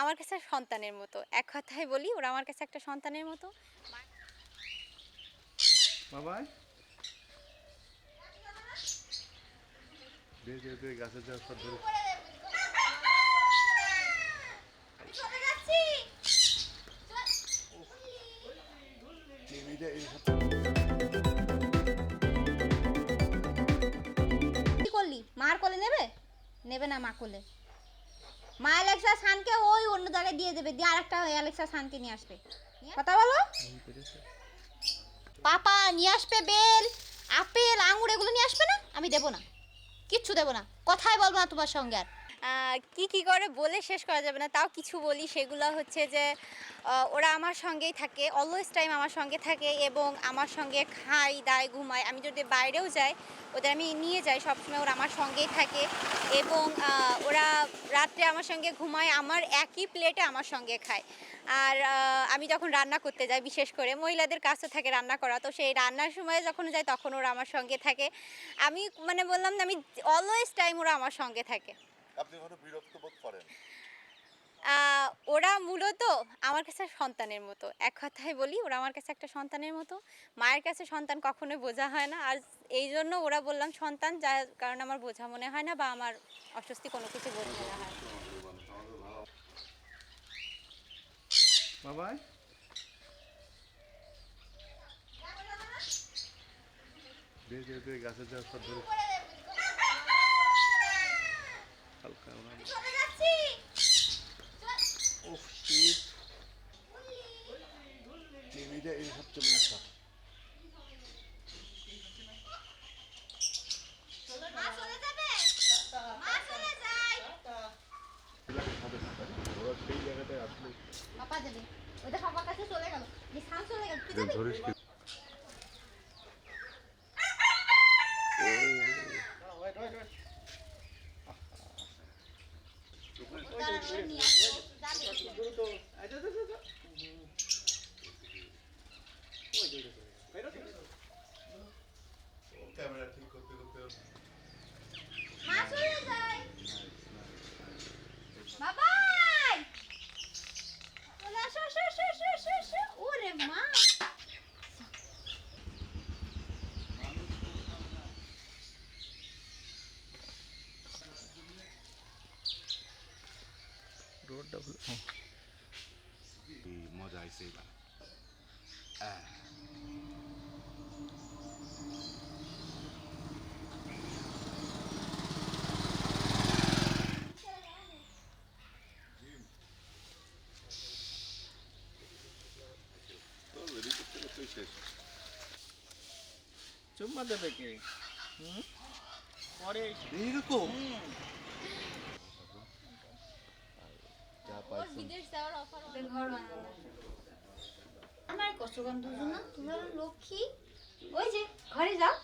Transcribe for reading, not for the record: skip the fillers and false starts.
আমার কাছে সন্তানের মতো। এক কথায় বলি ওরা আমার কাছে একটা সন্তানের মতো। বাবাই দে দে দে গাছে যা সব ধরে চলে যাচ্ছি। কি করলি? মার কোলে নেবে? নেবে না মা কোলে। মা অ্যালেক্সা সানকে ওই অন্য জায়গায় দিয়ে দেবে, দিয়ে আরেকটা অ্যালেক্সা সানকে নিয়ে আসবে। কথা বলো। পাপা নিয়ে আসবে বেল, আপেল, আঙুর এগুলো নিয়ে আসবে না? আমি দেবো না, কিচ্ছু দেবো না, কথাই বলবো না তোমার সঙ্গে আর। কি করে বলে শেষ করা যাবে না, তাও কিছু বলি। সেগুলো হচ্ছে যে ওরা আমার সঙ্গেই থাকে, অলওয়েজ টাইম আমার সঙ্গে থাকে এবং আমার সঙ্গে খাই দায় ঘুমায়। আমি যদি বাইরেও যাই ওদের আমি নিয়ে যাই, সবসময় ওরা আমার সঙ্গেই থাকে এবং ওরা রাত্রে আমার সঙ্গে ঘুমায়, আমার একই প্লেটে আমার সঙ্গে খায়। আর আমি যখন রান্না করতে যাই, বিশেষ করে মহিলাদের কাছে থাকে রান্না করা, তো সেই রান্নার সময় যখন যাই তখন ওরা আমার সঙ্গে থাকে। আমি মানে বললাম না, আমি অলওয়েজ টাইম ওরা আমার সঙ্গে থাকে। আপনি কোনো বিরক্ত বোধ করেন? ওরা মূলত আমার কাছে সন্তানের মতো। এক কথায় বলি ওরা আমার কাছে একটা সন্তানের মতো। মায়ের কাছে সন্তান কখনোই বোঝা হয় না, আর এই জন্য ওরা বললাম সন্তান, যার কারণে আমার বোঝা মনে হয় না বা আমার অস্বস্তি কোনো কিছু বোধ মনে হয় না। বাবাই দে দে দে গাছে যা সব ধরে হালকা চলে যাচ্ছি। ওহ শিট টিভিটা এই সবচেয়ে বড় সাপ। মা চলে যাবে, মা চলে যায়। ওরা সেই জায়গাটায় আসলে পাপা যাবে, ওদের পাপার কাছে চলে গেল, যে সান চলে গেল, তুই যাবি? ধরিস কি ক্যামেরা ঠিক করতে করতে মা চলে যায়। বাবাই চলে আসো, আসো, আসো, আসো, আসো, আসো। ওরে মা, রোডটা মজা আইছে এবার। চুম্মা দেবে কে? পরে এইরকম ওর বিদেশ যাওয়ার অফার ওদের ঘর বানানো। আমার কষ্টগন্ধ না, তোমরা লক্ষ্মী। ওই যে ঘরে যাও,